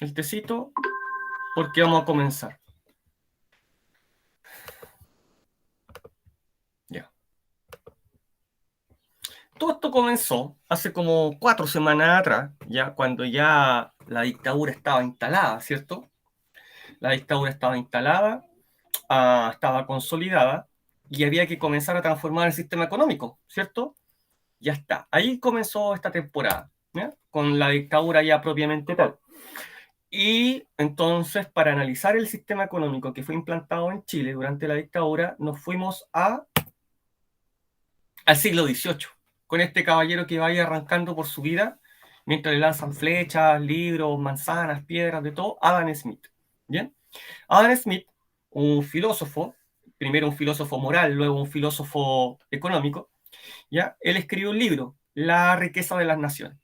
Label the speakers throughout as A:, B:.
A: el tecito, porque vamos a comenzar. Ya. Todo esto comenzó hace como 4 semanas atrás, ya cuando ya la dictadura estaba instalada, ¿cierto? La dictadura estaba instalada, estaba consolidada y había que comenzar a transformar el sistema económico, ¿cierto? Ya está. Ahí comenzó esta temporada, ¿ya? Con la dictadura ya propiamente tal. Y entonces, para analizar el sistema económico que fue implantado en Chile durante la dictadura, nos fuimos al siglo XVIII, con este caballero que va ahí arrancando por su vida, mientras le lanzan flechas, libros, manzanas, piedras, de todo, Adam Smith. ¿Bien? Adam Smith, un filósofo, primero un filósofo moral, luego un filósofo económico, ¿ya? Él escribió un libro, La riqueza de las naciones.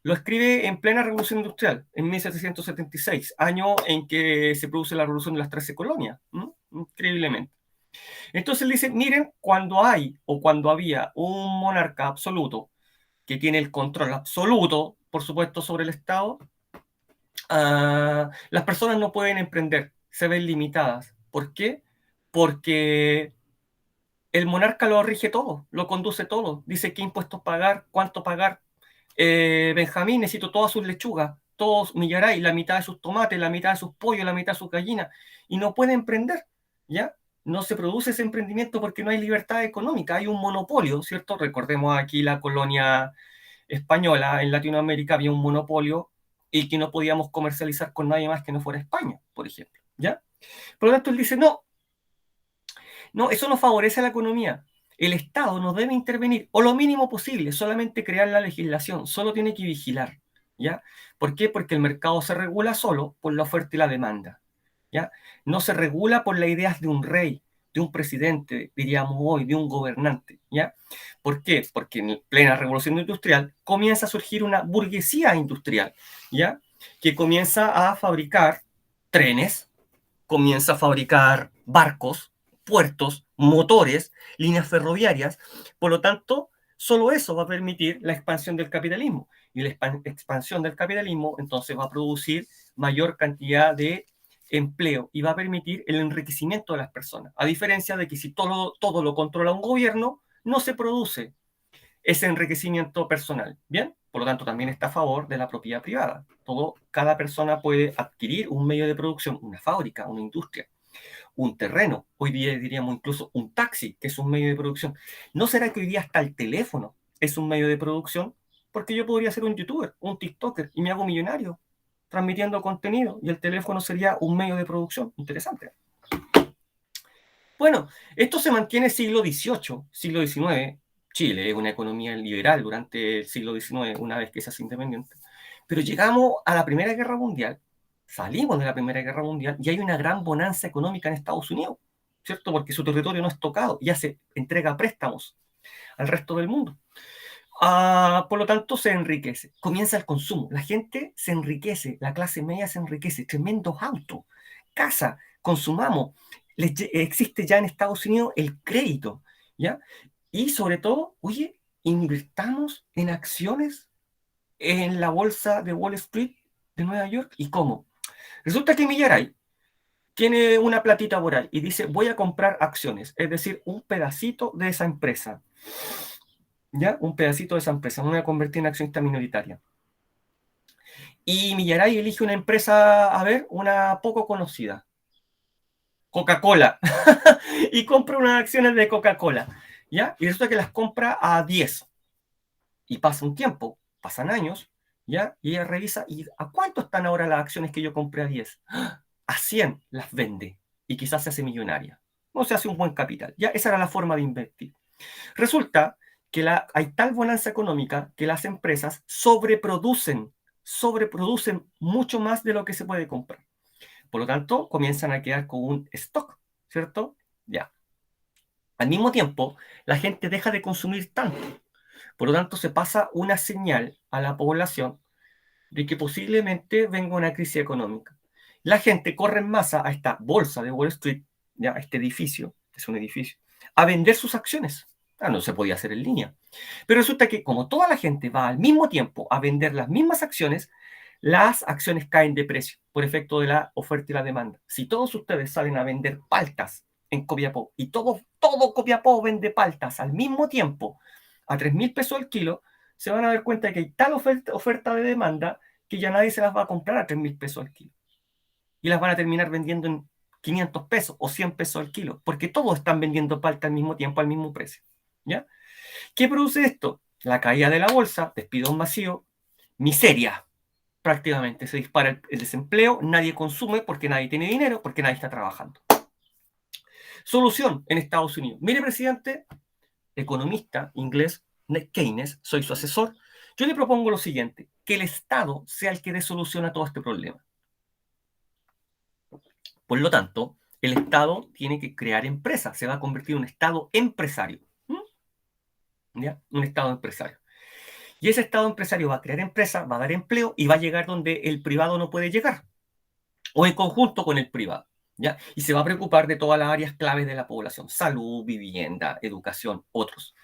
A: Lo escribe en plena Revolución Industrial, en 1776, año en que se produce la Revolución de las 13 colonias, ¿no? Increíblemente. Entonces él dice, miren, cuando hay o cuando había un monarca absoluto que tiene el control absoluto, por supuesto, sobre el Estado, las personas no pueden emprender, se ven limitadas. ¿Por qué? Porque el monarca lo rige todo, lo conduce todo, dice qué impuestos pagar, cuánto pagar. Benjamín, necesito todas sus lechugas, todos Millaray, la mitad de sus tomates, la mitad de sus pollos, la mitad de sus gallinas, y no puede emprender, ¿ya? No se produce ese emprendimiento porque no hay libertad económica, hay un monopolio, ¿cierto? Recordemos aquí la colonia española en Latinoamérica, había un monopolio y que no podíamos comercializar con nadie más que no fuera España, por ejemplo, ¿ya? Por lo tanto, él dice, no, no, eso no favorece a la economía. El Estado no debe intervenir, o lo mínimo posible, solamente crear la legislación, solo tiene que vigilar, ¿ya? ¿Por qué? Porque el mercado se regula solo por la oferta y la demanda, ¿ya? No se regula por las ideas de un rey, de un presidente, diríamos hoy, de un gobernante, ¿ya? ¿Por qué? Porque en plena revolución industrial comienza a surgir una burguesía industrial, ¿ya? Que comienza a fabricar trenes, comienza a fabricar barcos, puertos, motores, líneas ferroviarias. Por lo tanto, solo eso va a permitir la expansión del capitalismo. Y la expansión del capitalismo entonces va a producir mayor cantidad de empleo y va a permitir el enriquecimiento de las personas. A diferencia de que si todo lo controla un gobierno, no se produce ese enriquecimiento personal. ¿Bien? Por lo tanto, también está a favor de la propiedad privada. Cada persona puede adquirir un medio de producción, una fábrica, una industria, un terreno. Hoy día diríamos incluso un taxi, que es un medio de producción. ¿No será que hoy día hasta el teléfono es un medio de producción? Porque yo podría ser un youtuber, un tiktoker, y me hago millonario transmitiendo contenido, y el teléfono sería un medio de producción. Interesante. Bueno, esto se mantiene siglo XVIII, siglo XIX. Chile es una economía liberal durante el siglo XIX, una vez que se hace independiente. Pero llegamos a la Primera Guerra Mundial, salimos de la Primera Guerra Mundial y hay una gran bonanza económica en Estados Unidos, ¿cierto? Porque su territorio no es tocado, ya se entrega préstamos al resto del mundo. Por lo tanto, se enriquece, comienza el consumo, la gente se enriquece, la clase media se enriquece, tremendos autos, casa, consumamos, existe ya en Estados Unidos el crédito, ¿ya? Y sobre todo, oye, invirtamos en acciones en la bolsa de Wall Street de Nueva York. ¿Y cómo? Resulta que Millaray tiene una platita por ahí y dice, voy a comprar acciones, es decir, un pedacito de esa empresa. ¿Ya? Un pedacito de esa empresa, me voy a convertir en accionista minoritaria. Y Millaray elige una empresa, a ver, una poco conocida, Coca-Cola, y compra unas acciones de Coca-Cola, ¿ya? Y resulta que las compra a 10. Y pasa un tiempo, pasan años, ¿ya? Y ella revisa, ¿y a cuánto están ahora las acciones que yo compré a 10? A 100 las vende, y quizás se hace millonaria. O se hace un buen capital, ¿ya? Esa era la forma de invertir. Resulta que hay tal bonanza económica que las empresas sobreproducen mucho más de lo que se puede comprar. Por lo tanto, comienzan a quedar con un stock, ¿cierto? Ya. Al mismo tiempo, la gente deja de consumir tanto. Por lo tanto, se pasa una señal a la población de que posiblemente venga una crisis económica. La gente corre en masa a esta bolsa de Wall Street, ya, a este edificio, que es un edificio, a vender sus acciones. No se podía hacer en línea. Pero resulta que como toda la gente va al mismo tiempo a vender las mismas acciones, las acciones caen de precio por efecto de la oferta y la demanda. Si todos ustedes salen a vender paltas en Copiapó y todo Copiapó vende paltas al mismo tiempo a 3.000 pesos el kilo, se van a dar cuenta de que hay tal oferta de demanda que ya nadie se las va a comprar a 3.000 pesos el kilo. Y las van a terminar vendiendo en 500 pesos o 100 pesos el kilo, porque todos están vendiendo palta al mismo tiempo, al mismo precio. ¿Ya? ¿Qué produce esto? La caída de la bolsa, despidos masivos, miseria. Prácticamente se dispara el desempleo, nadie consume porque nadie tiene dinero, porque nadie está trabajando. Solución en Estados Unidos. Mire, presidente, economista inglés, Keynes, soy su asesor. Yo le propongo lo siguiente, que el Estado sea el que dé solución a todo este problema. Por lo tanto, el Estado tiene que crear empresas, se va a convertir en un Estado empresario. ¿Ya? Un Estado empresario. Y ese Estado empresario va a crear empresas, va a dar empleo y va a llegar donde el privado no puede llegar, o en conjunto con el privado. ¿Ya? Y se va a preocupar de todas las áreas claves de la población, salud, vivienda, educación, otros.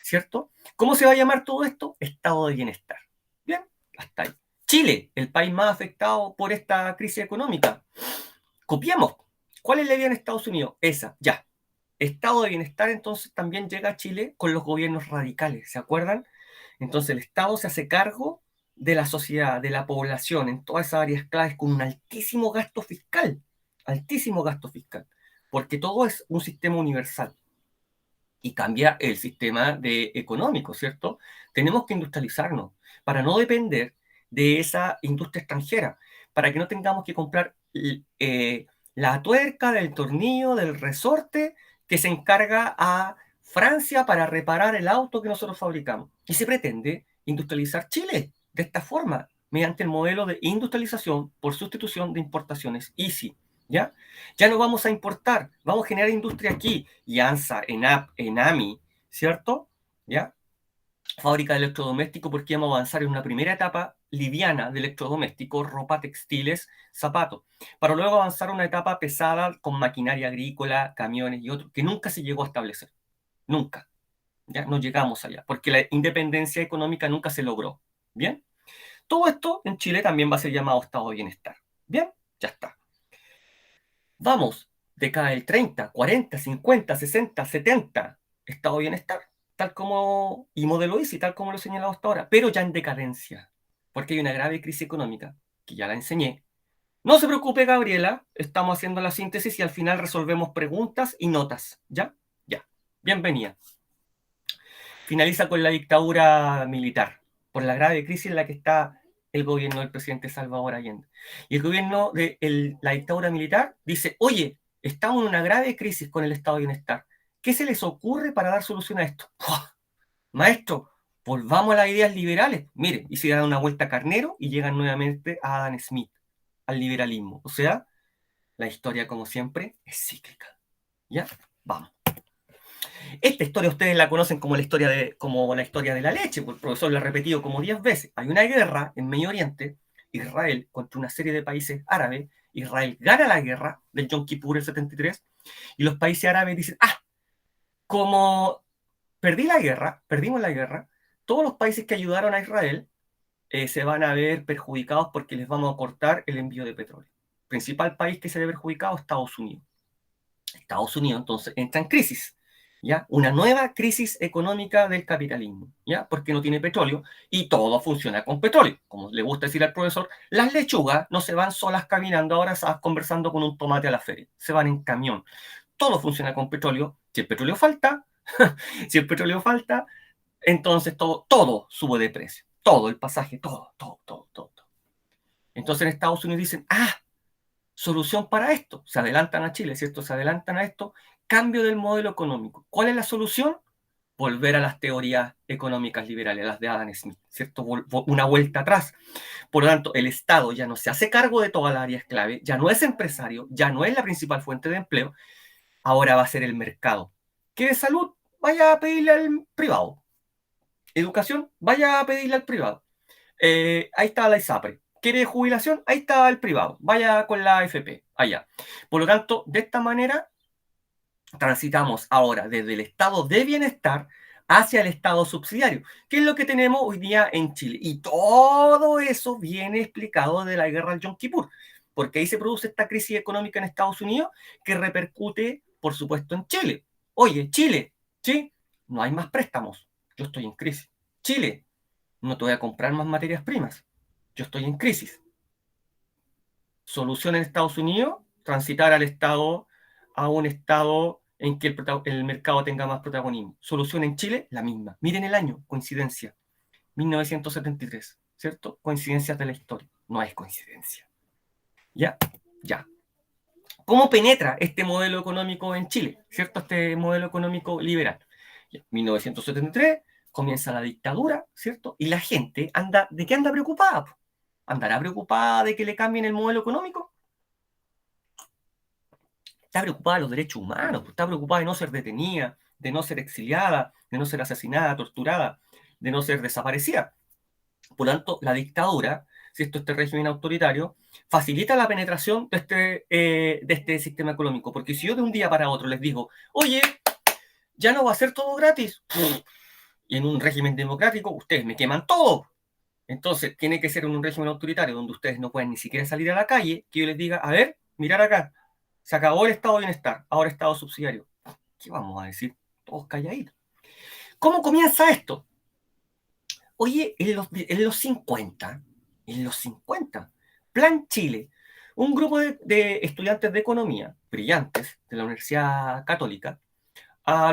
A: ¿Cierto? ¿Cómo se va a llamar todo esto? Estado de bienestar. Bien, hasta ahí. Chile, el país más afectado por esta crisis económica. Copiamos. ¿Cuál es la idea en Estados Unidos? Esa, ya. Estado de bienestar entonces también llega a Chile con los gobiernos radicales, ¿se acuerdan? Entonces el Estado se hace cargo de la sociedad, de la población, en todas esas áreas claves con un altísimo gasto fiscal, porque todo es un sistema universal y cambia el sistema económico, ¿cierto? Tenemos que industrializarnos para no depender de esa industria extranjera, para que no tengamos que comprar la tuerca del tornillo, del resorte que se encarga a Francia para reparar el auto que nosotros fabricamos. Y se pretende industrializar Chile de esta forma, mediante el modelo de industrialización por sustitución de importaciones EASY. ¿Ya? Ya no vamos a importar, vamos a generar industria aquí. Y ANSA, ENAP, ENAMI, ¿cierto? ¿Ya? Fábrica de electrodomésticos, porque vamos a avanzar en una primera etapa liviana de electrodomésticos, ropa, textiles, zapatos, para luego avanzar a una etapa pesada con maquinaria agrícola, camiones y otros, que nunca se llegó a establecer. Nunca. Ya no llegamos allá, porque la independencia económica nunca se logró. ¿Bien? Todo esto en Chile también va a ser llamado estado de bienestar. ¿Bien? Ya está. Vamos, década del 30, 40, 50, 60, 70, estado de bienestar, tal como, y modelo ISI, tal como lo he señalado hasta ahora, pero ya en decadencia, porque hay una grave crisis económica, que ya la enseñé. No se preocupe, Gabriela, estamos haciendo la síntesis y al final resolvemos preguntas y notas, ¿ya? Ya, bienvenida. Finaliza con la dictadura militar, por la grave crisis en la que está el gobierno del presidente Salvador Allende. Y el gobierno de la dictadura militar dice, oye, estamos en una grave crisis con el estado de bienestar. ¿Qué se les ocurre para dar solución a esto? ¡Pua! Maestro, volvamos a las ideas liberales. Mire, y se dan una vuelta a Carnero y llegan nuevamente a Adam Smith, al liberalismo. O sea, la historia, como siempre, es cíclica. ¿Ya? Vamos. Esta historia ustedes la conocen como la historia de la leche, porque el profesor la ha repetido como 10 veces. Hay una guerra en Medio Oriente, Israel contra una serie de países árabes. Israel gana la guerra del Yom Kippur el 73 y los países árabes dicen, como perdimos la guerra, todos los países que ayudaron a Israel se van a ver perjudicados porque les vamos a cortar el envío de petróleo. Principal país que se ve perjudicado, Estados Unidos. Estados Unidos entonces entra en crisis. ¿Ya? Una nueva crisis económica del capitalismo, ¿ya? Porque no tiene petróleo y todo funciona con petróleo. Como le gusta decir al profesor, las lechugas no se van solas caminando ahora conversando con un tomate a la feria, se van en camión. Todo funciona con petróleo. Si el petróleo falta, si el petróleo falta, entonces todo sube de precio. Todo, el pasaje, todo. Entonces en Estados Unidos dicen, solución para esto. Se adelantan a Chile, ¿cierto? Se adelantan a esto. Cambio del modelo económico. ¿Cuál es la solución? Volver a las teorías económicas liberales, las de Adam Smith, ¿cierto? Una vuelta atrás. Por lo tanto, el Estado ya no se hace cargo de todas las áreas clave, ya no es empresario, ya no es la principal fuente de empleo, ahora va a ser el mercado. ¿Quiere salud? Vaya a pedirle al privado. Educación, vaya a pedirle al privado. Ahí está la ISAPRE. ¿Quiere jubilación? Ahí está el privado. Vaya con la AFP, allá. Por lo tanto, de esta manera transitamos ahora desde el estado de bienestar hacia el Estado subsidiario, que es lo que tenemos hoy día en Chile. Y todo eso viene explicado de la guerra del Yom Kippur, porque ahí se produce esta crisis económica en Estados Unidos que repercute, por supuesto, en Chile. Oye, Chile, ¿sí? No hay más préstamos, yo estoy en crisis. Chile, no te voy a comprar más materias primas, yo estoy en crisis. Solución en Estados Unidos, transitar al Estado a un Estado en que el mercado tenga más protagonismo. Solución en Chile, la misma. Miren el año, coincidencia, 1973, ¿cierto? Coincidencias de la historia, no es coincidencia. ¿Ya? Ya. ¿Cómo penetra este modelo económico en Chile? ¿Cierto? Este modelo económico liberal. Ya. 1973, comienza la dictadura, ¿cierto? Y la gente anda, ¿de qué anda preocupada? ¿Andará preocupada de que le cambien el modelo económico? Está preocupada de los derechos humanos, está preocupada de no ser detenida, de no ser exiliada, de no ser asesinada, torturada, de no ser desaparecida. Por lo tanto, la dictadura, si esto este régimen autoritario, facilita la penetración de este sistema económico. Porque si yo de un día para otro les digo, oye, ya no va a ser todo gratis, y en un régimen democrático ustedes me queman todo. Entonces, tiene que ser en un régimen autoritario donde ustedes no pueden ni siquiera salir a la calle, que yo les diga, a ver, mirar acá, se acabó el estado de bienestar, ahora estado subsidiario. ¿Qué vamos a decir? Todos calladitos. ¿Cómo comienza esto? Oye, en los 50, Plan Chile, un grupo de estudiantes de economía, brillantes, de la Universidad Católica,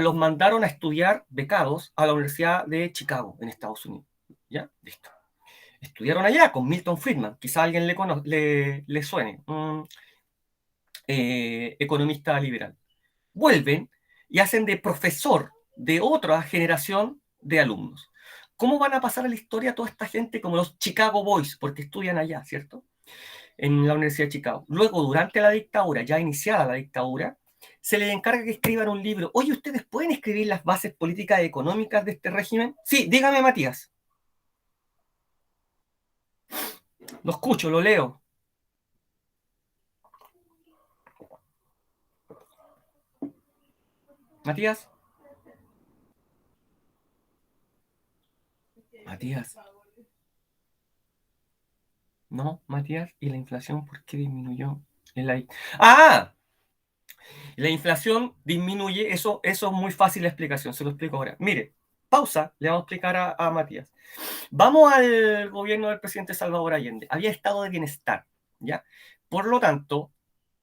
A: los mandaron a estudiar becados a la Universidad de Chicago, en Estados Unidos. ¿Ya? Listo. Estudiaron allá con Milton Friedman, quizá a alguien le suene, un economista liberal. Vuelven y hacen de profesor de otra generación de alumnos. ¿Cómo van a pasar a la historia toda esta gente como los Chicago Boys? Porque estudian allá, ¿cierto? En la Universidad de Chicago. Luego, durante la dictadura, ya iniciada la dictadura, se les encarga que escriban un libro. Oye, ¿ustedes pueden escribir las bases políticas y económicas de este régimen? Sí, dígame, Matías. Lo escucho, lo leo. Matías. Matías. No, Matías. ¿Y la inflación por qué disminuyó? ¡Ah! La inflación disminuye, eso es muy fácil la explicación, se lo explico ahora. Mire, pausa, le vamos a explicar a Matías. Vamos al gobierno del presidente Salvador Allende. Había estado de bienestar, ¿ya? Por lo tanto,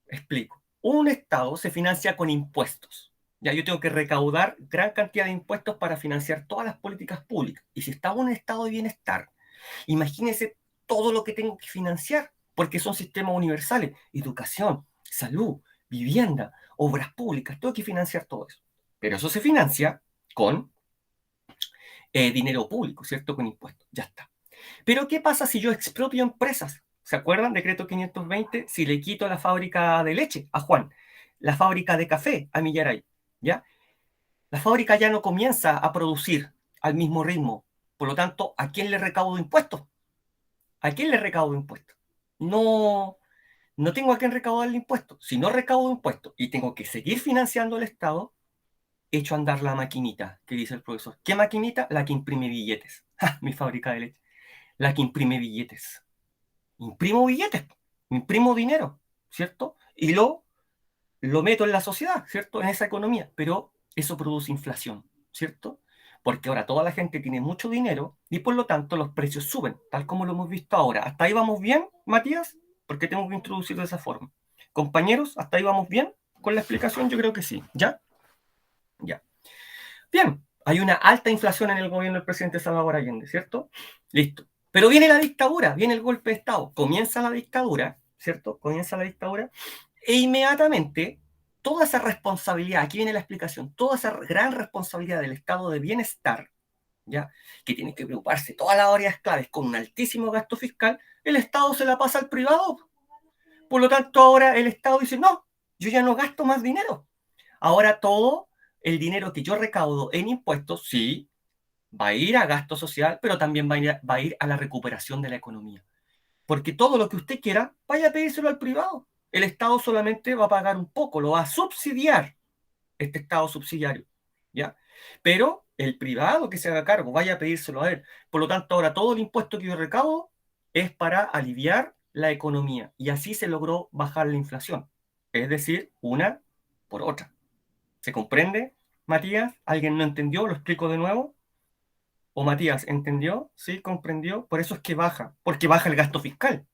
A: explico. Un estado se financia con impuestos. Ya yo tengo que recaudar gran cantidad de impuestos para financiar todas las políticas públicas. Y si estamos en un estado de bienestar, imagínense todo lo que tengo que financiar, porque son sistemas universales, educación, salud, vivienda, obras públicas, tengo que financiar todo eso. Pero eso se financia con dinero público, ¿cierto? Con impuestos, ya está. Pero ¿qué pasa si yo expropio empresas? ¿Se acuerdan? Decreto 520, si le quito la fábrica de leche a Juan, la fábrica de café a Millaray, ¿ya? La fábrica ya no comienza a producir al mismo ritmo. Por lo tanto, ¿a quién le recaudo impuestos? ¿A quién le recaudo impuestos? No, no tengo a quién recaudarle impuestos. Si no recaudo impuestos y tengo que seguir financiando el Estado, echo a andar la maquinita, que dice el profesor. ¿Qué maquinita? La que imprime billetes. ¡Ja! Mi fábrica de leche. La que imprime billetes. Imprimo billetes, imprimo dinero, ¿cierto? Y lo meto en la sociedad, ¿cierto? En esa economía. Pero eso produce inflación, ¿cierto? Porque ahora toda la gente tiene mucho dinero y por lo tanto los precios suben, tal como lo hemos visto ahora. ¿Hasta ahí vamos bien, Matías? Porque tengo que introducir de esa forma. Compañeros, ¿hasta ahí vamos bien con la explicación? Yo creo que sí. ¿Ya? Ya. Bien, hay una alta inflación en el gobierno del presidente Salvador Allende, ¿cierto? Listo. Pero viene la dictadura, viene el golpe de Estado, comienza la dictadura, ¿cierto? Comienza la dictadura e inmediatamente toda esa responsabilidad, aquí viene la explicación, toda esa gran responsabilidad del estado de bienestar, ¿ya? Que tiene que preocuparse todas las áreas claves con un altísimo gasto fiscal, el Estado se la pasa al privado. Por lo tanto, ahora el Estado dice, no, yo ya no gasto más dinero. Ahora todo el dinero que yo recaudo en impuestos, sí, va a ir a gasto social, pero también va a ir a la recuperación de la economía. Porque todo lo que usted quiera, vaya a pedírselo al privado. El Estado solamente va a pagar un poco, lo va a subsidiar este Estado subsidiario, ¿ya? Pero el privado que se haga cargo, vaya a pedírselo a él. Por lo tanto, ahora todo el impuesto que yo recaudo es para aliviar la economía y así se logró bajar la inflación. Es decir, una por otra. ¿Se comprende, Matías? ¿Alguien no entendió? ¿Lo explico de nuevo? ¿O Matías entendió? ¿Sí? ¿Comprendió? Por eso es que baja, porque baja el gasto fiscal.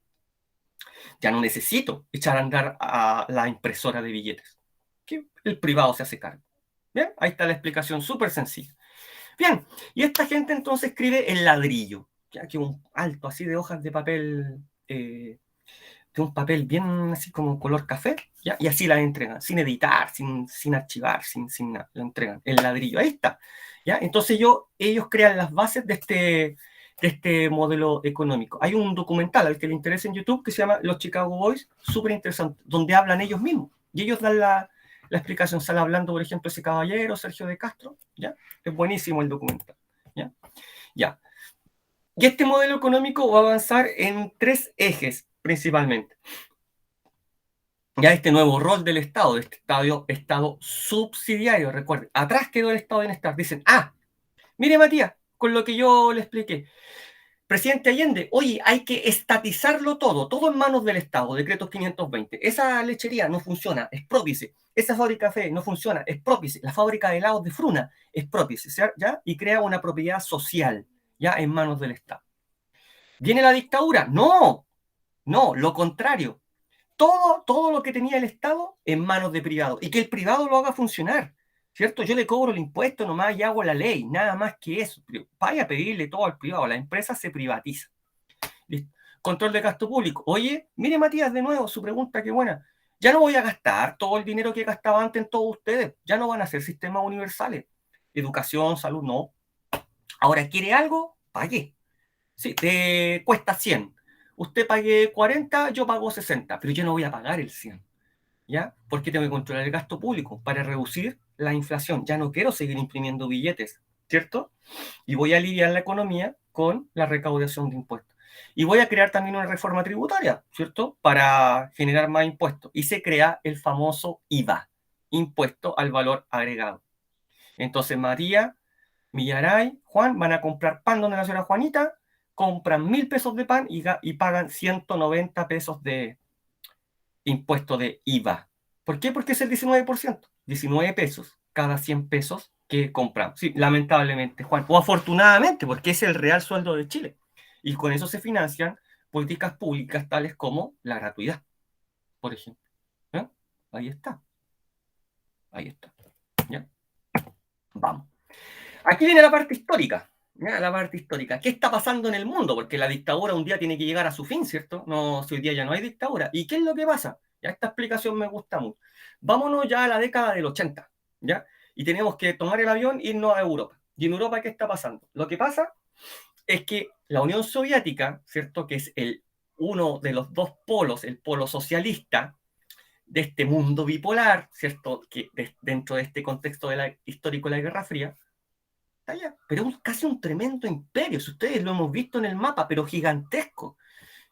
A: Ya no necesito echar a andar a la impresora de billetes, que el privado se hace cargo. Bien, ahí está la explicación súper sencilla. Bien, y esta gente entonces escribe el ladrillo, ya que un alto así de hojas de papel, de un papel bien así como color café, ¿ya? Y así la entregan, sin editar, sin archivar, sin nada, lo entregan, el ladrillo, ahí está, ¿ya? Entonces ellos crean las bases de este modelo económico. Hay un documental al que le interesa en YouTube que se llama Los Chicago Boys, súper interesante, donde hablan ellos mismos, y ellos dan la explicación. Sale hablando, por ejemplo, ese caballero, Sergio de Castro, ¿ya? Es buenísimo el documental, ¿ya? Ya. Y este modelo económico va a avanzar en tres ejes principalmente. Ya este nuevo rol del Estado, de este Estado subsidiario, recuerden, atrás quedó el Estado de bienestar. Dicen, mire Matías, con lo que yo le expliqué, presidente Allende, oye, hay que estatizarlo todo en manos del Estado, decretos 520. Esa lechería no funciona, es própice. Esa fábrica de café no funciona, es própice. La fábrica de helados de Fruna es própice, ¿ya? Y crea una propiedad social, ya en manos del Estado. ¿Viene la dictadura? No, no, lo contrario. Todo lo que tenía el Estado en manos de privado y que el privado lo haga funcionar, ¿cierto? Yo le cobro el impuesto nomás y hago la ley, nada más que eso. Vaya a pedirle todo al privado, la empresa se privatiza. ¿Listo? Control de gasto público. Oye, mire Matías, de nuevo, su pregunta, qué buena. Ya no voy a gastar todo el dinero que gastaba antes en todos ustedes, ya no van a ser sistemas universales. Educación, salud, no. Ahora, ¿quiere algo? Pague. Sí, te cuesta 100. Usted pague 40, yo pago 60, pero yo no voy a pagar el 100, ¿ya? Porque tengo que controlar el gasto público para reducir la inflación. Ya no quiero seguir imprimiendo billetes, ¿cierto? Y voy a aliviar la economía con la recaudación de impuestos. Y voy a crear también una reforma tributaria, ¿cierto? Para generar más impuestos. Y se crea el famoso IVA, impuesto al valor agregado. Entonces, María, Millaray, Juan, van a comprar pan donde la señora Juanita, compran 1.000 pesos de pan y pagan 190 pesos de impuesto de IVA. ¿Por qué? Porque es el 19%. 19 pesos cada 100 pesos que compramos. Sí, lamentablemente, Juan. O afortunadamente, porque es el real sueldo de Chile. Y con eso se financian políticas públicas tales como la gratuidad, por ejemplo. ¿Ya? Ahí está. Ahí está. ¿Ya? Vamos. Aquí viene la parte histórica. ¿Ya? La parte histórica. ¿Qué está pasando en el mundo? Porque la dictadura un día tiene que llegar a su fin, ¿cierto? No, si hoy día ya no hay dictadura. ¿Y qué es lo que pasa? Ya esta explicación me gusta mucho. Vámonos ya a la década del 80, ¿ya? Y tenemos que tomar el avión e irnos a Europa. ¿Y en Europa qué está pasando? Lo que pasa es que la Unión Soviética, ¿cierto? Que es uno de los dos polos, el polo socialista de este mundo bipolar, ¿cierto? Que dentro de este contexto histórico de la Guerra Fría, allá, pero es casi un tremendo imperio, si ustedes lo hemos visto en el mapa, pero gigantesco,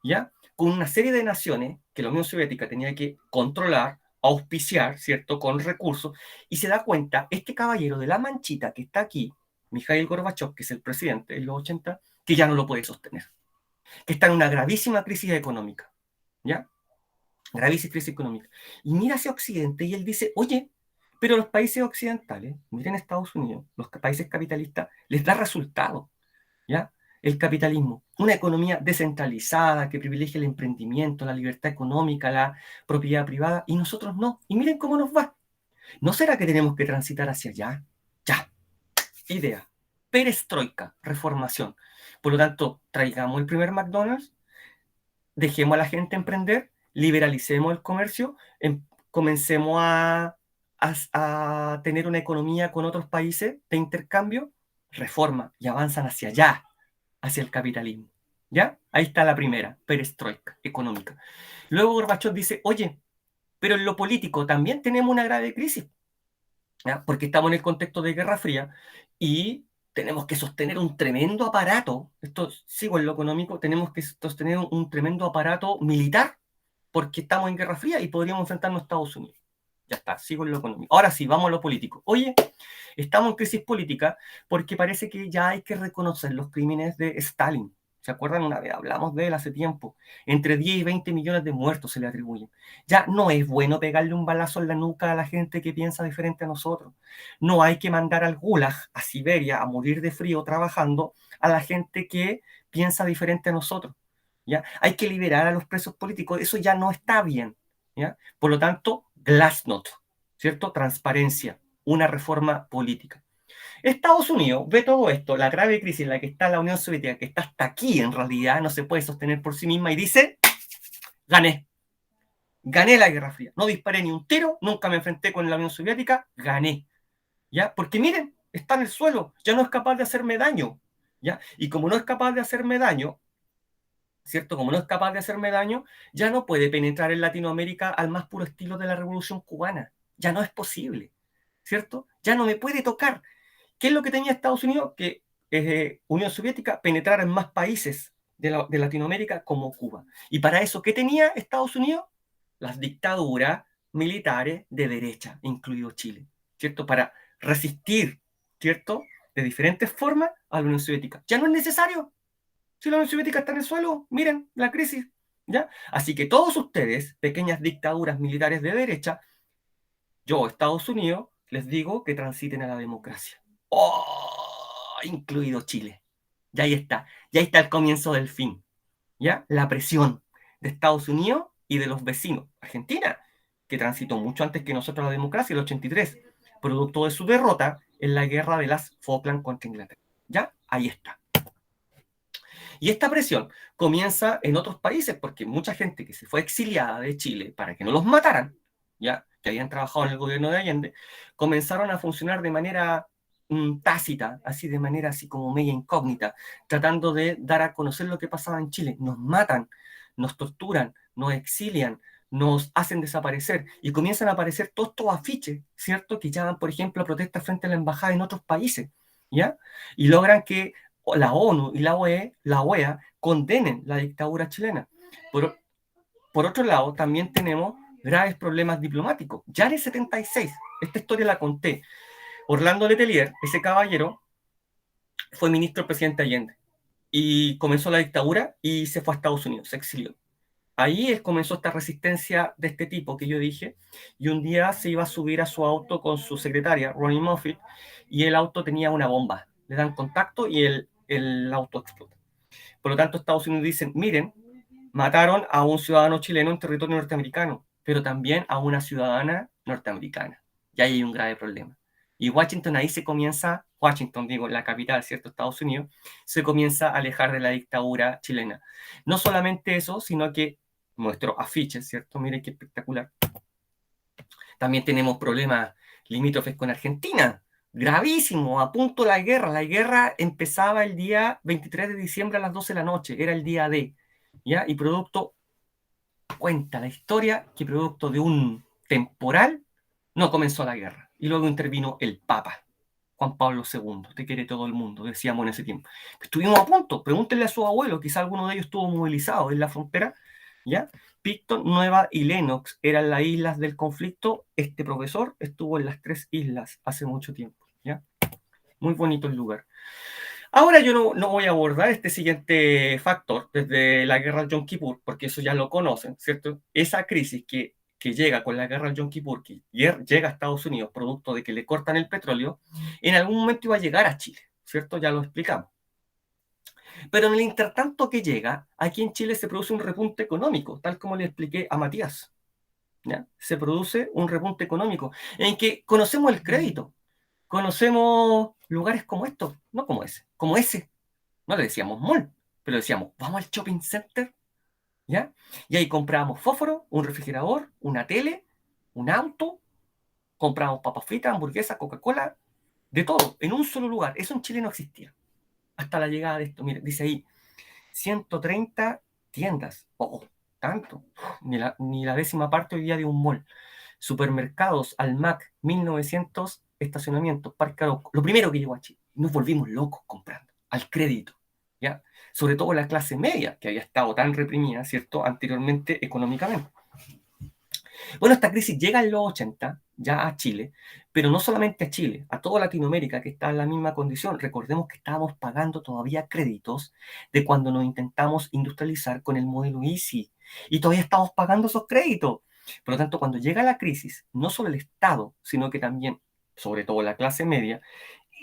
A: ¿ya? Con una serie de naciones que la Unión Soviética tenía que controlar, auspiciar, ¿cierto? Con recursos, y se da cuenta, este caballero de la manchita que está aquí, Mikhail Gorbachev, que es el presidente en los 80, que ya no lo puede sostener, que está en una gravísima crisis económica, ¿ya? Gravísima crisis económica. Y mira hacia Occidente y él dice, oye, pero los países occidentales, miren Estados Unidos, los países capitalistas, les da resultado, ¿ya? El capitalismo, una economía descentralizada que privilegia el emprendimiento, la libertad económica, la propiedad privada, y nosotros no. Y miren cómo nos va. ¿No será que tenemos que transitar hacia allá? Ya, idea. Perestroika, reformación. Por lo tanto, traigamos el primer McDonald's, dejemos a la gente emprender, liberalicemos el comercio, comencemos a tener una economía con otros países de intercambio, reforma y avanzan hacia allá, hacia el capitalismo. ¿Ya? Ahí está la primera, perestroika económica. Luego Gorbachev dice, oye, pero en lo político también tenemos una grave crisis, ¿ya? Porque estamos en el contexto de Guerra Fría y tenemos que sostener un tremendo aparato, esto sigo en lo económico, tenemos que sostener un tremendo aparato militar porque estamos en Guerra Fría y podríamos enfrentarnos a Estados Unidos. Ya está, sigo en lo económico. Ahora sí, vamos a lo político. Oye, Estamos en crisis política porque parece que ya hay que reconocer los crímenes de Stalin. ¿Se acuerdan? Una vez hablamos de él hace tiempo. Entre 10 y 20 millones de muertos se le atribuyen. Ya no es bueno pegarle un balazo en la nuca a la gente que piensa diferente a nosotros. No hay que mandar al Gulag, a Siberia, a morir de frío trabajando a la gente que piensa diferente a nosotros. ¿Ya? Hay que liberar a los presos políticos. Eso ya no está bien. ¿Ya? Por lo tanto, Glasnost, ¿cierto? Transparencia, una reforma política. Estados Unidos ve todo esto, la grave crisis en la que está la Unión Soviética, que está hasta aquí en realidad, no se puede sostener por sí misma, y dice, gané. Gané la Guerra Fría. No disparé ni un tiro, nunca me enfrenté con la Unión Soviética, gané. ¿Ya? Porque miren, está en el suelo, ya no es capaz de hacerme daño. ¿Ya? Y como no es capaz de hacerme daño, ¿cierto? Como no es capaz de hacerme daño, ya no puede penetrar en Latinoamérica al más puro estilo de la Revolución Cubana. Ya no es posible, ¿cierto? Ya no me puede tocar. ¿Qué es lo que tenía Estados Unidos? Que Unión Soviética penetrara en más países de Latinoamérica como Cuba. Y para eso, ¿qué tenía Estados Unidos? Las dictaduras militares de derecha, incluido Chile, ¿cierto? Para resistir, ¿cierto? De diferentes formas a la Unión Soviética. Ya no es necesario. Si la Unión Soviética está en el suelo, miren la crisis, ¿ya? Así que todos ustedes, pequeñas dictaduras militares de derecha, yo, Estados Unidos, les digo que transiten a la democracia. ¡Oh! Incluido Chile. Ya ahí está el comienzo del fin, ¿ya? La presión de Estados Unidos y de los vecinos. Argentina, que transitó mucho antes que nosotros la democracia, el 83, producto de su derrota en la guerra de las Falkland contra Inglaterra. ¿Ya? Ahí está. Y esta presión comienza en otros países porque mucha gente que se fue exiliada de Chile para que no los mataran, ya que habían trabajado en el gobierno de Allende, comenzaron a funcionar de manera tácita, así de manera así como media incógnita, tratando de dar a conocer lo que pasaba en Chile. Nos matan, nos torturan, nos exilian, nos hacen desaparecer y comienzan a aparecer todos estos afiches, ¿cierto? Que llaman, por ejemplo, a protestas frente a la embajada en otros países, ¿ya? Y logran que la ONU y la OEA condenen la dictadura chilena. Por, por otro lado, también tenemos graves problemas diplomáticos. Ya en el 76, esta historia la conté, Orlando Letelier, ese caballero, fue ministro del presidente Allende y comenzó la dictadura y se fue a Estados Unidos, se exilió. Ahí comenzó esta resistencia de este tipo que yo dije, y un día se iba a subir a su auto con su secretaria, Ronnie Moffitt, y el auto tenía una bomba. Le dan contacto y el auto explota. Por lo tanto, Estados Unidos dicen, miren, mataron a un ciudadano chileno en territorio norteamericano, pero también a una ciudadana norteamericana. Y ahí hay un grave problema. Y Washington ahí se comienza, Washington digo, la capital, ¿cierto? Estados Unidos, se comienza a alejar de la dictadura chilena. No solamente eso, sino que nuestro afiche, ¿cierto? Miren qué espectacular. También tenemos problemas limítrofes con Argentina. Gravísimo, a punto la guerra. La guerra empezaba el día 23 de diciembre a las 12 de la noche, era el día D, ¿ya? Y producto, cuenta la historia que producto de un temporal no comenzó la guerra. Y luego intervino el Papa, Juan Pablo II, te quiere todo el mundo, decíamos en ese tiempo. Estuvimos a punto, pregúntenle a su abuelo, quizá alguno de ellos estuvo movilizado en la frontera, ¿ya? Picton, Nueva y Lennox eran las islas del conflicto. Este profesor estuvo en las tres islas hace mucho tiempo, ¿ya? Muy bonito el lugar. Ahora yo no voy a abordar este siguiente factor desde la guerra del Yom Kippur, porque eso ya lo conocen, ¿cierto? Esa crisis que llega con la guerra del Yom Kippur, que llega a Estados Unidos, producto de que le cortan el petróleo, en algún momento iba a llegar a Chile, ¿cierto? Ya lo explicamos. Pero en el intertanto que llega, aquí en Chile se produce un repunte económico, tal como le expliqué a Matías, ¿ya? Se produce un repunte económico en que conocemos el crédito, conocemos lugares como estos, no como ese, como ese. No le decíamos mall, pero decíamos, vamos al shopping center, ¿ya? Y ahí comprábamos fósforo, un refrigerador, una tele, un auto, comprábamos papas fritas, hamburguesas, Coca-Cola, de todo, en un solo lugar. Eso en Chile no existía. Hasta la llegada de esto, mire, dice ahí, 130 tiendas. Oh, tanto. Ni la décima parte hoy día de un mall. Supermercados, Almac, 1900 estacionamientos, Parque Arauco. Lo primero que llegó a Chile. Nos volvimos locos comprando, al crédito, ¿ya? Sobre todo la clase media, que había estado tan reprimida, ¿cierto?, anteriormente económicamente. Bueno, esta crisis llega en los 80, ya a Chile, pero no solamente a Chile, a toda Latinoamérica que está en la misma condición. Recordemos que estábamos pagando todavía créditos de cuando nos intentamos industrializar con el modelo Easy y todavía estamos pagando esos créditos. Por lo tanto, cuando llega la crisis, no solo el Estado, sino que también, sobre todo la clase media,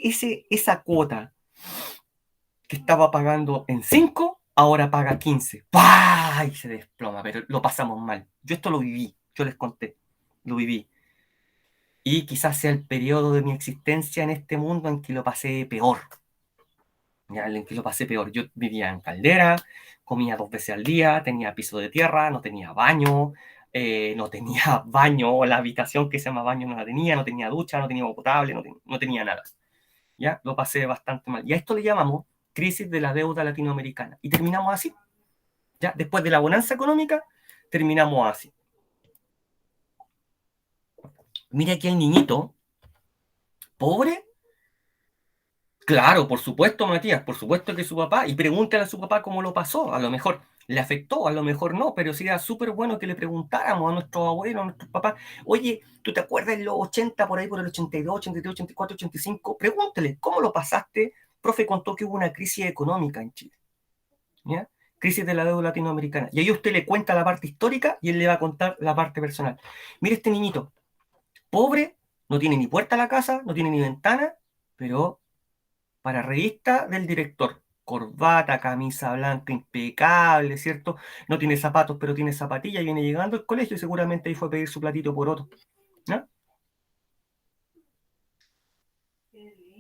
A: esa cuota que estaba pagando en 5 ahora paga 15. ¡Pah! Y se desploma, pero lo pasamos mal. Yo esto lo viví, yo les conté, lo viví. Y quizás sea el periodo de mi existencia en este mundo en que lo pasé peor. ¿Ya? En que lo pasé peor. Yo vivía en caldera, comía 2 veces al día, tenía piso de tierra, no tenía baño, no tenía baño, la habitación que se llama baño no la tenía, no tenía ducha, no tenía agua potable, no tenía nada. ¿Ya? Lo pasé bastante mal. Y a esto le llamamos crisis de la deuda latinoamericana. Y terminamos así. ¿Ya? Después de la bonanza económica, terminamos así. Mira aquí el niñito, pobre. Claro, por supuesto, Matías, por supuesto que su papá, y pregúntale a su papá cómo lo pasó, a lo mejor le afectó, a lo mejor no, pero sí era súper bueno que le preguntáramos a nuestros abuelos, a nuestros papás, oye, ¿tú te acuerdas en los 80, por ahí por el 82, 83, 84, 85? Pregúntale, ¿cómo lo pasaste? Profe contó que hubo una crisis económica en Chile, ¿ya? Crisis de la deuda latinoamericana. Y ahí usted le cuenta la parte histórica y él le va a contar la parte personal. Mire este niñito, pobre, no tiene ni puerta a la casa, no tiene ni ventana, pero para revista del director. Corbata, camisa blanca impecable, ¿cierto? No tiene zapatos, pero tiene zapatillas y viene llegando al colegio y seguramente ahí fue a pedir su platito por otro. ¿No?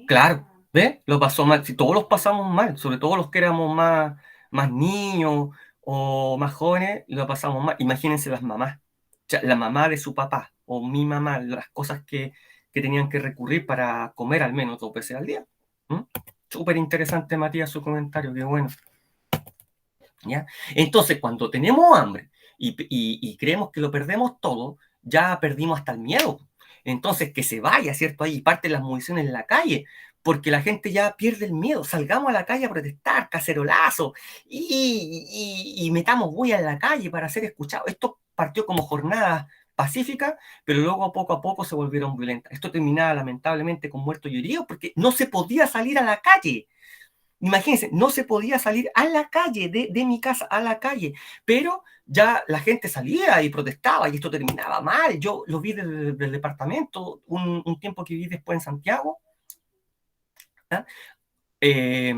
A: Claro, ¿ves? Lo pasó mal. Si todos los pasamos mal, sobre todo los que éramos más niños o más jóvenes, lo pasamos mal. Imagínense las mamás. O sea, la mamá de su papá o mi mamá, las cosas que tenían que recurrir para comer al menos 2 veces al día. ¿Mm? Súper interesante, Matías, su comentario, qué bueno. ¿Ya? Entonces, cuando tenemos hambre y creemos que lo perdemos todo, ya perdimos hasta el miedo. Entonces, que se vaya, ¿cierto? Ahí parten las municiones en la calle, porque la gente ya pierde el miedo. Salgamos a la calle a protestar, cacerolazo, y metamos bulla en la calle para ser escuchados. Esto partió como jornadas pacíficas, pero luego poco a poco se volvieron violentas. Esto terminaba lamentablemente con muertos y heridos porque no se podía salir a la calle. Imagínense, no se podía salir a la calle, de mi casa a la calle, pero ya la gente salía y protestaba y esto terminaba mal. Yo lo vi desde el departamento, un tiempo que viví después en Santiago, ¿ah? Eh,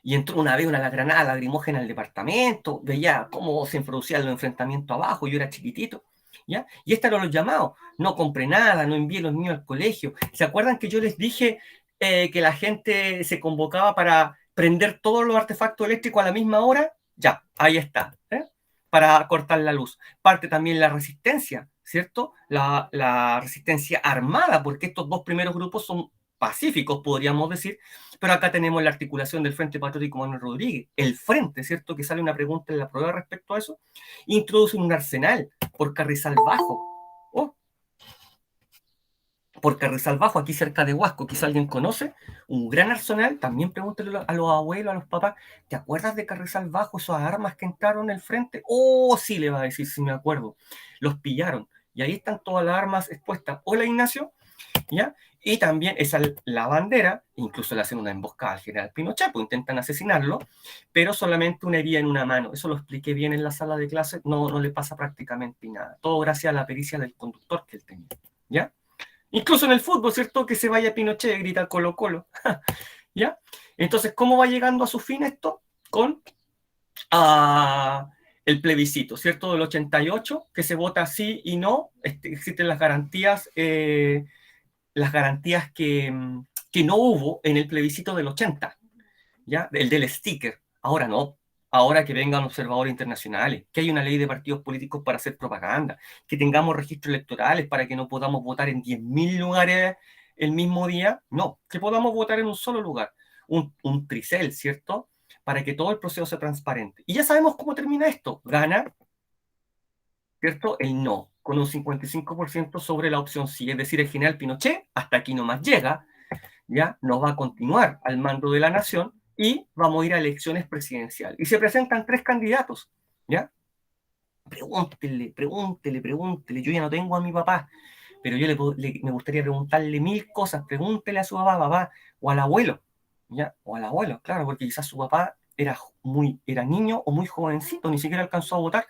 A: y entró una vez una granada lacrimógena al departamento, veía cómo se producían los enfrentamientos abajo, yo era chiquitito, ¿ya? Y este eran los llamados, no compré nada, no envié a los niños al colegio. ¿Se acuerdan que yo les dije que la gente se convocaba para prender todos los artefactos eléctricos a la misma hora? Ya, ahí está, ¿eh? Para cortar la luz. Parte también la resistencia, ¿cierto? La resistencia armada, porque estos dos primeros grupos son pacíficos, podríamos decir, pero acá tenemos la articulación del Frente Patriótico Manuel Rodríguez. El Frente, ¿cierto? Que sale una pregunta en la prueba respecto a eso. Introduce un arsenal por Carrizal Bajo. Oh, por Carrizal Bajo, aquí cerca de Huasco, quizá alguien conoce. Un gran arsenal. También pregúntale a los abuelos, a los papás. ¿Te acuerdas de Carrizal Bajo, esas armas que entraron en el Frente? Oh, sí, le va a decir, sí me acuerdo. Los pillaron. Y ahí están todas las armas expuestas. Hola, Ignacio. ¿Ya? Y también esa la bandera, incluso le hacen una emboscada al general Pinochet, pues intentan asesinarlo, pero solamente una herida en una mano. Eso lo expliqué bien en la sala de clase, no le pasa prácticamente nada. Todo gracias a la pericia del conductor que él tenía. ¿Ya? Incluso en el fútbol, ¿cierto? Que se vaya Pinochet, grita Colo Colo. ¿Ya? Entonces, ¿cómo va llegando a su fin esto? Con el plebiscito, ¿cierto? Del 88, que se vota sí y no, existen las garantías que no hubo en el plebiscito del 80, ¿ya? El del sticker. Ahora no. Ahora que vengan observadores internacionales, que hay una ley de partidos políticos para hacer propaganda, que tengamos registros electorales para que no podamos votar en 10.000 lugares el mismo día. No, que podamos votar en un solo lugar. Un tricel, ¿cierto? Para que todo el proceso sea transparente. Y ya sabemos cómo termina esto. Gana, ¿cierto? El no, con un 55% sobre la opción sí. Es decir, el general Pinochet hasta aquí nomás llega, ya no va a continuar al mando de la nación y vamos a ir a elecciones presidenciales. Y se presentan 3 candidatos, ¿ya? Pregúntele, pregúntele, pregúntele. Yo ya no tengo a mi papá, pero yo me gustaría preguntarle mil cosas. Pregúntele a su papá, o al abuelo, ¿ya? O al abuelo, claro, porque quizás su papá era niño o muy jovencito, ni siquiera alcanzó a votar.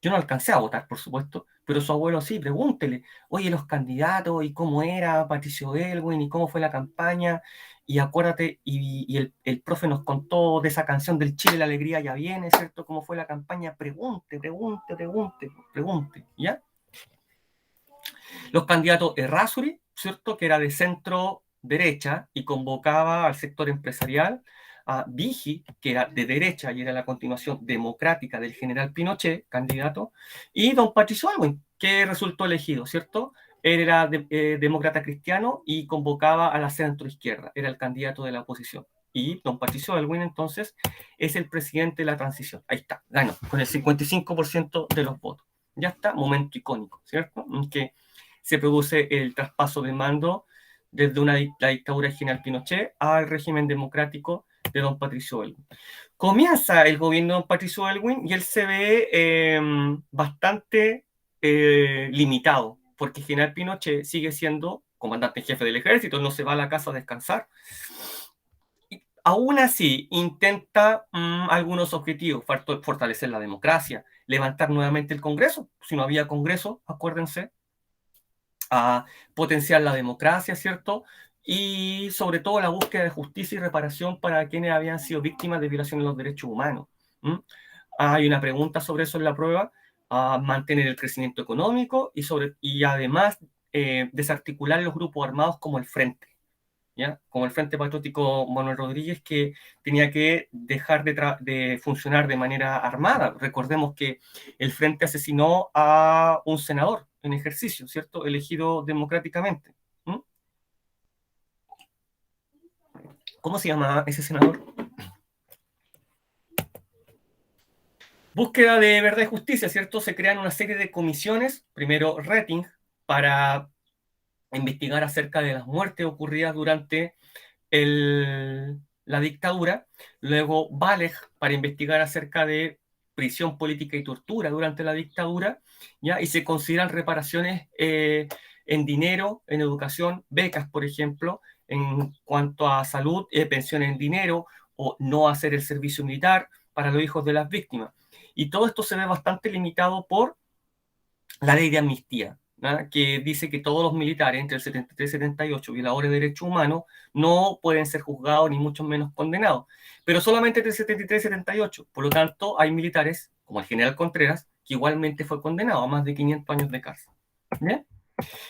A: Yo no alcancé a votar, por supuesto, pero su abuelo sí, pregúntele, oye, los candidatos, y cómo era Patricio Elwin, y cómo fue la campaña, y acuérdate, y el profe nos contó de esa canción del Chile, la alegría ya viene, ¿cierto? ¿Cómo fue la campaña? Pregunte, ¿ya? Los candidatos Errázuri, ¿cierto? Que era de centro derecha y convocaba al sector empresarial, a Vigi, que era de derecha y era la continuación democrática del general Pinochet, candidato, y don Patricio Aylwin, que resultó elegido, ¿cierto? Él era demócrata cristiano y convocaba a la centro izquierda, era el candidato de la oposición. Y don Patricio Aylwin, entonces, es el presidente de la transición. Ahí está, ganó, con el 55% de los votos. Ya está, momento icónico, ¿cierto? En que se produce el traspaso de mando desde la dictadura de general Pinochet al régimen democrático de don Patricio Aylwin. Comienza el gobierno de don Patricio Aylwin y él se ve bastante limitado, porque general Pinochet sigue siendo comandante en jefe del ejército, no se va a la casa a descansar. Y aún así, intenta algunos objetivos, fortalecer la democracia, levantar nuevamente el Congreso. Si no había Congreso, acuérdense, a potenciar la democracia, ¿cierto? Y sobre todo la búsqueda de justicia y reparación para quienes habían sido víctimas de violaciones de los derechos humanos. ¿Mm? Hay una pregunta sobre eso en la prueba, a mantener el crecimiento económico y además desarticular los grupos armados como el Frente. ¿Ya? Como el Frente Patriótico Manuel Rodríguez, que tenía que dejar de funcionar de manera armada. Recordemos que el Frente asesinó a un senador en ejercicio, ¿cierto? Elegido democráticamente. ¿Mm? ¿Cómo se llama ese senador? Búsqueda de verdad y justicia, ¿cierto? Se crean una serie de comisiones, primero Retting, para investigar acerca de las muertes ocurridas durante la dictadura, luego Valeg para investigar acerca de prisión política y tortura durante la dictadura, ¿ya? Y se consideran reparaciones en dinero, en educación, becas, por ejemplo, en cuanto a salud, pensiones en dinero, o no hacer el servicio militar para los hijos de las víctimas. Y todo esto se ve bastante limitado por la ley de amnistía, ¿no? Que dice que todos los militares entre el 73 y 78 violadores de derechos humanos no pueden ser juzgados ni mucho menos condenados, pero solamente entre el 73 y 78. Por lo tanto, hay militares, como el general Contreras, que igualmente fue condenado a más de 500 años de cárcel. ¿Bien?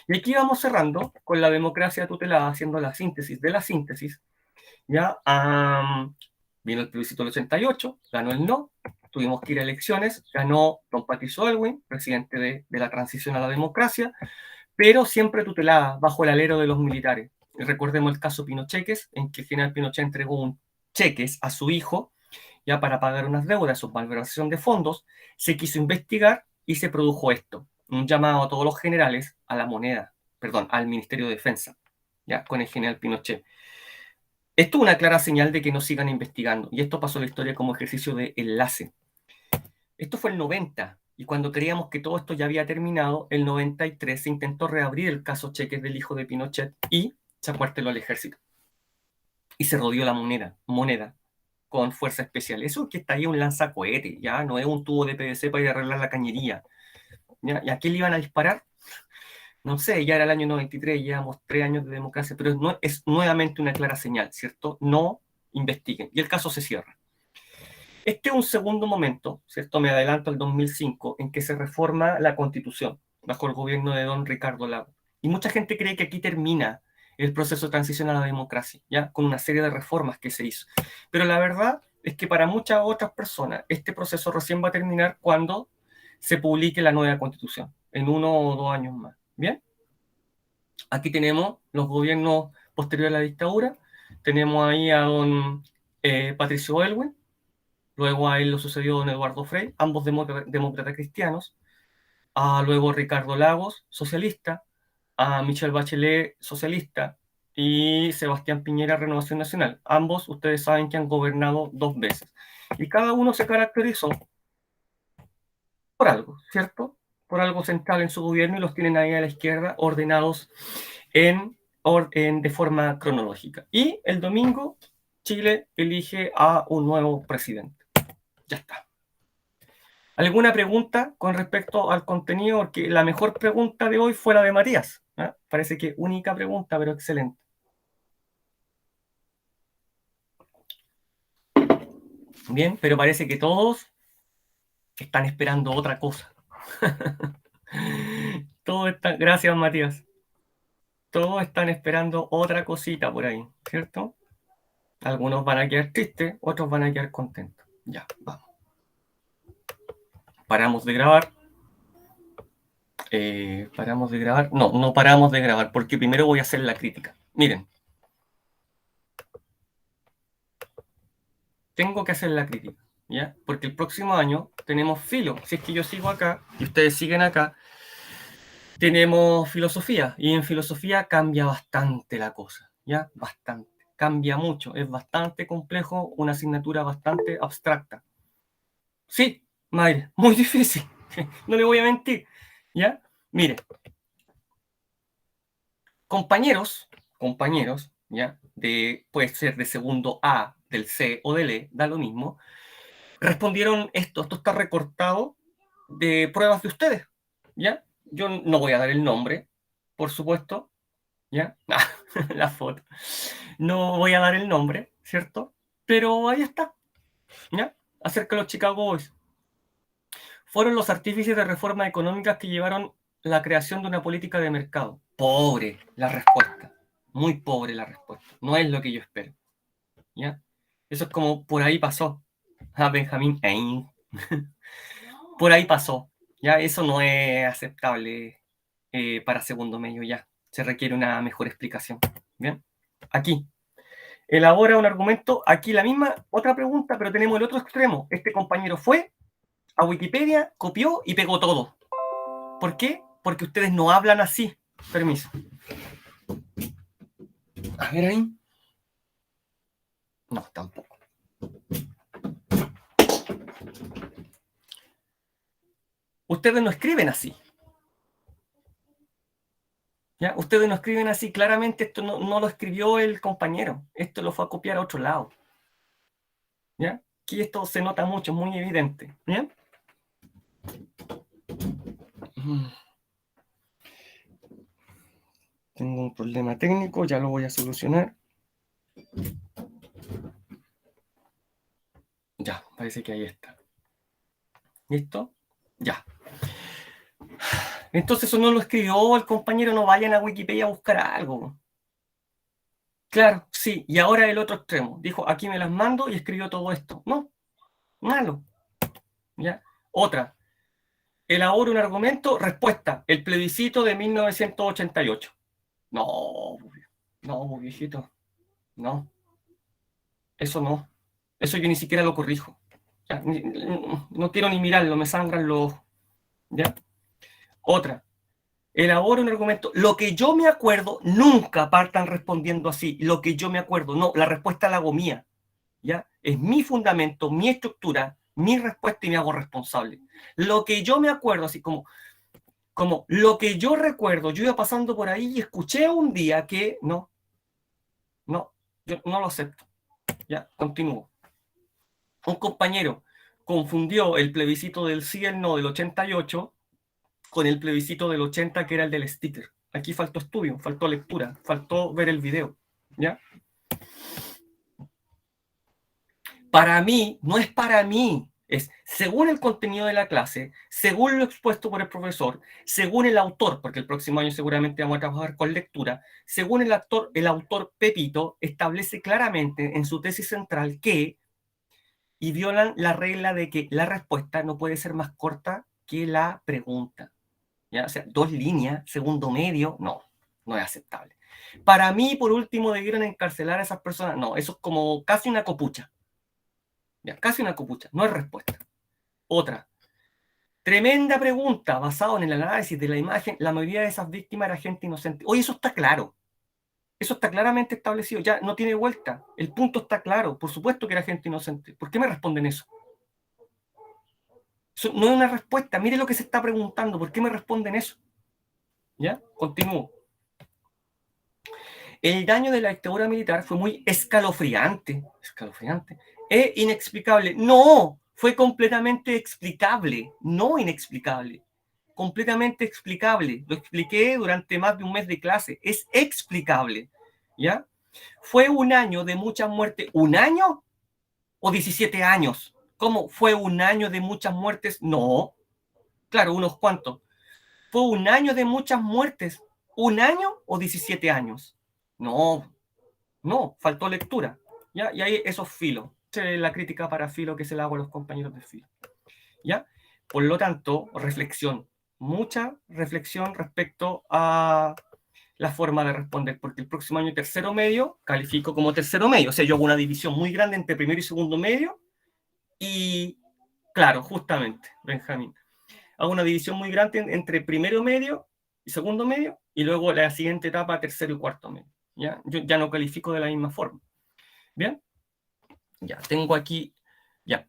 A: Y aquí vamos cerrando con la democracia tutelada, haciendo la síntesis de la síntesis. ¿Ya? Vino el plebiscito del 88, ganó el no, tuvimos que ir a elecciones, ganó don Patricio Aylwin, presidente de la transición a la democracia, pero siempre tutelada bajo el alero de los militares. Y recordemos el caso Pinocheques, en que el general Pinochet entregó un cheques a su hijo ya para pagar unas deudas, su malversación de fondos, se quiso investigar y se produjo esto, un llamado a todos los generales a la moneda, perdón, al Ministerio de Defensa, ya con el general Pinochet. Esto es una clara señal de que no sigan investigando, y esto pasó a la historia como ejercicio de enlace. Esto fue el 90, y cuando creíamos que todo esto ya había terminado, el 93 se intentó reabrir el caso Cheques del hijo de Pinochet y se acuarteló al ejército. Y se rodeó la moneda con fuerza especial. Eso que está ahí un lanzacohete, ya no es un tubo de PVC para ir a arreglar la cañería. ¿Ya? ¿Y a qué le iban a disparar? No sé, ya era el año 93, llevamos 3 años de democracia, pero es nuevamente una clara señal, ¿cierto? No investiguen. Y el caso se cierra. Este es un segundo momento, ¿cierto? Me adelanto al 2005, en que se reforma la Constitución bajo el gobierno de don Ricardo Lagos. Y mucha gente cree que aquí termina el proceso de transición a la democracia, ¿ya? Con una serie de reformas que se hizo. Pero la verdad es que para muchas otras personas este proceso recién va a terminar cuando se publique la nueva Constitución, en 1 o 2 años más. ¿Bien? Aquí tenemos los gobiernos posteriores a la dictadura. Tenemos ahí a don Patricio Aylwin. Luego a él lo sucedió don Eduardo Frei, ambos demócratas cristianos. Luego Ricardo Lagos, socialista. A Michelle Bachelet, socialista. Y Sebastián Piñera, Renovación Nacional. Ambos, ustedes saben que han gobernado 2 veces. Y cada uno se caracterizó por algo, ¿cierto? por algo central en su gobierno y los tienen ahí a la izquierda ordenados de forma cronológica. Y el domingo Chile elige a un nuevo presidente. Ya está. ¿Alguna pregunta con respecto al contenido? Porque la mejor pregunta de hoy fue la de Matías. Parece que única pregunta, pero excelente. Bien, pero parece que todos están esperando otra cosa. Gracias, Matías. Todos están esperando otra cosita por ahí, ¿cierto? Algunos van a quedar tristes, otros van a quedar contentos. Ya, vamos. Paramos de grabar. ¿Paramos de grabar? No, no paramos de grabar, porque primero voy a hacer la crítica. Miren. Tengo que hacer la crítica, ¿ya? Porque el próximo año tenemos filo. Si es que yo sigo acá y ustedes siguen acá, tenemos filosofía. Y en filosofía cambia bastante la cosa, ¿ya? Bastante. Cambia mucho. Es bastante complejo, una asignatura bastante abstracta. Sí, madre, muy difícil. No le voy a mentir, ¿ya? Mire, compañeros, ¿ya? Puede ser de segundo A, del C o del E, da lo mismo. Respondieron esto está recortado de pruebas de ustedes, ¿ya? Yo no voy a dar el nombre, por supuesto, ¿ya? La foto. No voy a dar el nombre, ¿cierto? Pero ahí está, ¿ya? Acerca de los Chicago Boys. Fueron los artífices de reformas económicas que llevaron la creación de una política de mercado. Pobre la respuesta, muy pobre la respuesta. No es lo que yo espero, ¿ya? Eso es como por ahí pasó. Benjamín Ayn. Por ahí pasó. Ya eso no es aceptable para segundo medio ya. Se requiere una mejor explicación. Bien. Aquí. Elabora un argumento. Aquí la misma, otra pregunta, pero tenemos el otro extremo. Este compañero fue a Wikipedia, copió y pegó todo. ¿Por qué? Porque ustedes no hablan así. Permiso. A ver ahí. No, tampoco. Ustedes no escriben así. ¿Ya? Ustedes no escriben así. Claramente esto no lo escribió el compañero. Esto lo fue a copiar a otro lado. ¿Ya? Aquí esto se nota mucho, muy evidente. ¿Bien? Tengo un problema técnico, ya lo voy a solucionar. Ya, parece que ahí está. ¿Listo? Ya. Entonces eso no lo escribió el compañero, no vayan a Wikipedia a buscar algo. Claro, sí, y ahora el otro extremo. Dijo, aquí me las mando y escribió todo esto. No, malo. ¿Ya? Otra. Elabora un argumento, respuesta, el plebiscito de 1988. No, no, viejito. No, eso no. Eso yo ni siquiera lo corrijo. Ya, no quiero ni mirarlo, me sangran los ojos. ¿Ya? Otra. Elabora un argumento. Lo que yo me acuerdo, nunca partan respondiendo así. Lo que yo me acuerdo. No, la respuesta la hago mía. ¿Ya? Es mi fundamento, mi estructura, mi respuesta y me hago responsable. Lo que yo me acuerdo, así como lo que yo recuerdo, yo iba pasando por ahí y escuché un día que no, yo no lo acepto. Ya, continúo. Un compañero confundió el plebiscito del sí y el no del 88 con el plebiscito del 80 que era el del sticker. Aquí faltó estudio, faltó lectura, faltó ver el video. ¿Ya? Para mí, no es para mí, es según el contenido de la clase, según lo expuesto por el profesor, según el autor, porque el próximo año seguramente vamos a trabajar con lectura, según el autor Pepito establece claramente en su tesis central que, y violan la regla de que la respuesta no puede ser más corta que la pregunta. ¿Ya? O sea, 2 líneas, segundo medio, no es aceptable. Para mí, por último, debieron encarcelar a esas personas. No, eso es como casi una copucha. Ya, casi una copucha, no es respuesta. Otra, tremenda pregunta, basado en el análisis de la imagen, la mayoría de esas víctimas era gente inocente. Oye, eso está claro. Eso está claramente establecido, ya no tiene vuelta. El punto está claro. Por supuesto que era gente inocente. ¿Por qué me responden eso? Eso no es una respuesta. Mire lo que se está preguntando. ¿Por qué me responden eso? ¿Ya? Continúo. El daño de la dictadura militar fue muy escalofriante e inexplicable. No, fue completamente explicable, no inexplicable. Completamente explicable. Lo expliqué durante más de un mes de clase. Es explicable. ¿Ya? Fue un año de muchas muertes. ¿Un año o 17 años? ¿Cómo fue un año de muchas muertes? No. Claro, unos cuantos. Fue un año de muchas muertes. ¿Un año o 17 años? No, no, faltó lectura. ¿Ya? Y ahí esos filos. La crítica para filo que se le hago a los compañeros de filo. ¿Ya? Por lo tanto, reflexión. Mucha reflexión respecto a la forma de responder, porque el próximo año tercero medio califico como tercero medio. O sea, yo hago una división muy grande entre primero y segundo medio y, claro, justamente, Benjamín, hago una división muy grande entre primero medio y segundo medio y luego la siguiente etapa, tercero y cuarto medio. ¿Ya? Yo ya no califico de la misma forma. ¿Bien? Ya, tengo aquí, ya.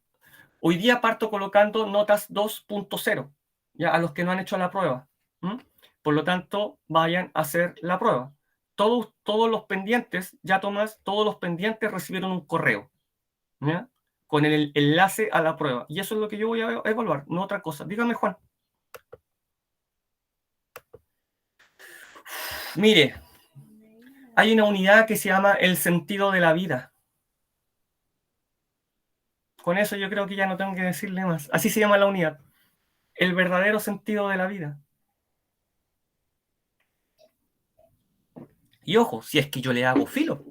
A: Hoy día parto colocando notas 2.0, ya, a los que no han hecho la prueba. ¿Mm? Por lo tanto, vayan a hacer la prueba. Todos los pendientes, ya Tomás, todos los pendientes recibieron un correo, ¿ya? Con el enlace a la prueba. Y eso es lo que yo voy a evaluar, no otra cosa. Dígame, Juan. Mire, hay una unidad que se llama el sentido de la vida. Con eso yo creo que ya no tengo que decirle más. Así se llama la unidad. El verdadero sentido de la vida. Y ojo, si es que yo le hago filo,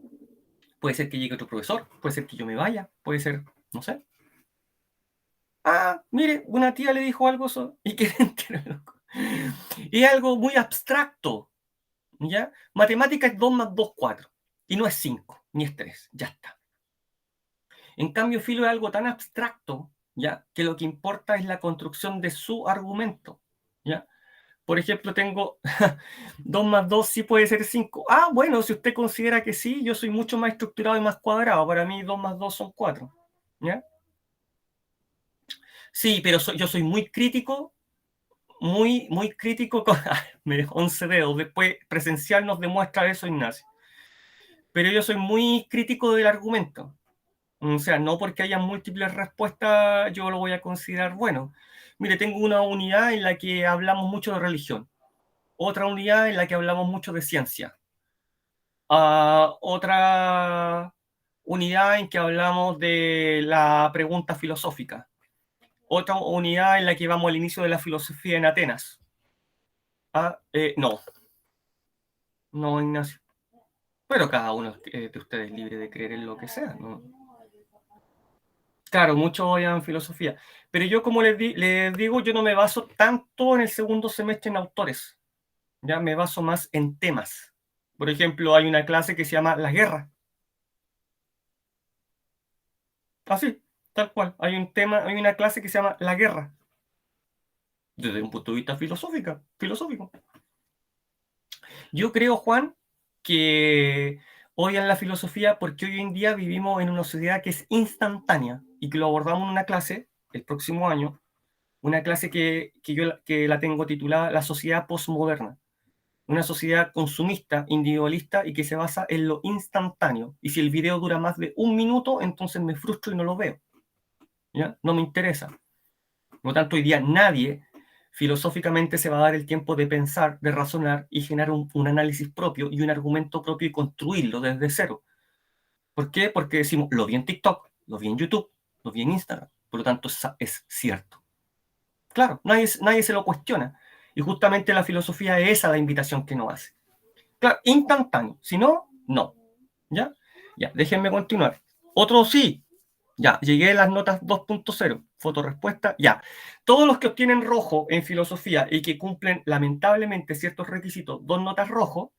A: puede ser que llegue otro profesor, puede ser que yo me vaya, puede ser, no sé. Ah, mire, una tía le dijo algo eso y que loco. Y algo muy abstracto, ¿ya? Matemática es 2 más 2 4. Y no es 5, ni es 3, ya está. En cambio, filo es algo tan abstracto, ¿ya? Que lo que importa es la construcción de su argumento, ¿ya? Por ejemplo, tengo 2 más 2 sí puede ser 5. Ah, bueno, si usted considera que sí, yo soy mucho más estructurado y más cuadrado. Para mí 2 más 2 son 4. ¿Ya? Sí, pero yo soy muy crítico, muy crítico con 11 dedos. Después presencial nos demuestra eso, Ignacio. Pero yo soy muy crítico del argumento. O sea, no porque haya múltiples respuestas, yo lo voy a considerar bueno. Mire, tengo una unidad en la que hablamos mucho de religión, otra unidad en la que hablamos mucho de ciencia, otra unidad en que hablamos de la pregunta filosófica, otra unidad en la que vamos al inicio de la filosofía en Atenas. No, no, Ignacio. Pero cada uno de ustedes es libre de creer en lo que sea, ¿no? Claro, muchos odian filosofía, pero yo como les digo, yo no me baso tanto en el segundo semestre en autores, ya me baso más en temas. Por ejemplo, hay una clase que se llama La Guerra. Así, tal cual. Hay un tema, hay una clase que se llama La Guerra, desde un punto de vista filosófico. Yo creo, Juan, que odian la filosofía porque hoy en día vivimos en una sociedad que es instantánea y que lo abordamos en una clase el próximo año, una clase que la tengo titulada La sociedad postmoderna. Una sociedad consumista, individualista y que se basa en lo instantáneo. Y si el video dura más de un minuto, entonces me frustro y no lo veo. ¿Ya? No me interesa. Por lo tanto, hoy día nadie filosóficamente se va a dar el tiempo de pensar, de razonar y generar un análisis propio y un argumento propio y construirlo desde cero. ¿Por qué? Porque decimos, lo vi en TikTok, lo vi en YouTube, lo vi en Instagram. Por lo tanto, es cierto. Claro, nadie se lo cuestiona. Y justamente la filosofía es esa la invitación que nos hace. Claro, instantáneo. Si no, no. ¿Ya? Ya, déjenme continuar. Otro sí. Ya, llegué a las notas 2.0. Fotorespuesta, ya. Todos los que obtienen rojo en filosofía y que cumplen lamentablemente ciertos requisitos, 2 notas rojo,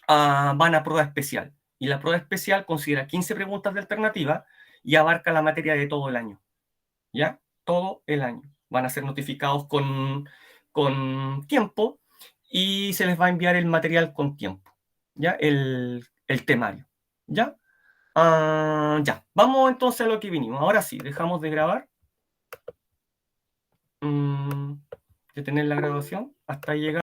A: van a prueba especial. Y la prueba especial considera 15 preguntas de alternativa y abarca la materia de todo el año. ¿Ya? Todo el año. Van a ser notificados con tiempo y se les va a enviar el material con tiempo. ¿Ya? El temario. ¿Ya? Ya. Vamos entonces a lo que vinimos. Ahora sí, dejamos de grabar. mm, detener la grabación hasta llegar.